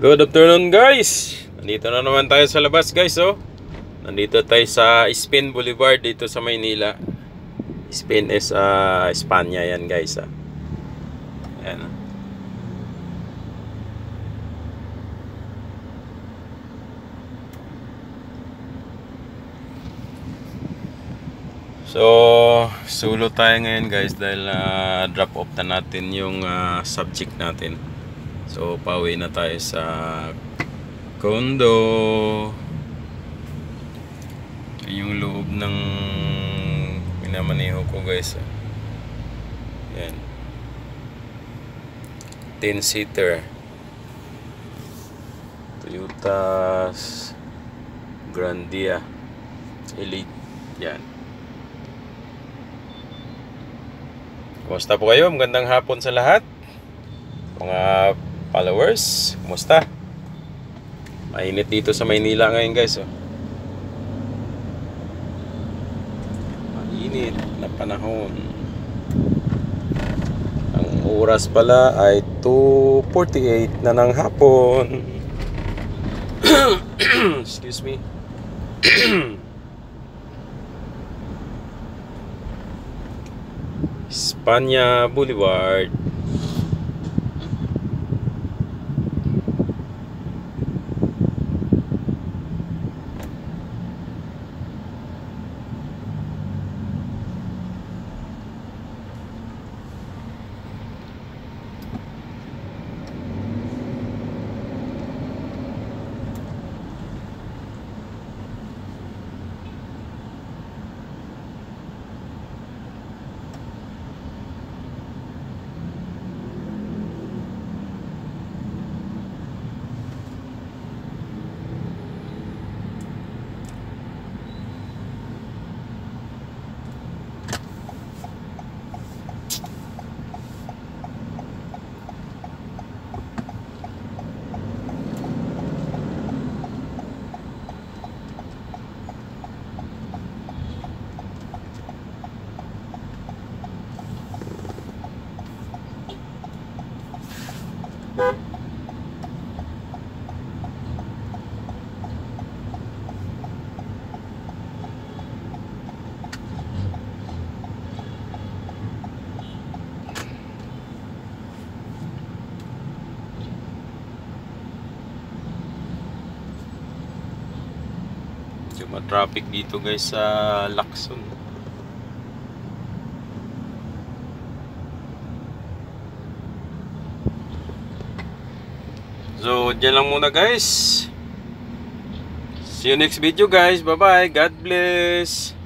Good afternoon guys. Nandito na naman tayo sa labas guys, oh. Nandito tayo sa Spain Boulevard dito sa Maynila. Spain is Espanya yan guys, ah. Ayan. So, solo tayo ngayon guys dahil drop off na natin yung subject natin. So, pauwi na tayo sa condo. Yung loob ng minamaneho ko guys. Yan. 10-seater Toyota Grandia Elite. Yan. Kumusta po kayo? Magandang hapon sa lahat mga followers. Kumusta? Mainit dito sa Maynila ngayon guys, oh. Mainit na panahon. Ang oras pala ay 2:48 na ng hapon. Excuse me. Espanya Boulevard. Traffic dito guys sa Lacson. So, dyan lang muna guys. See you next video guys. Bye bye. God bless.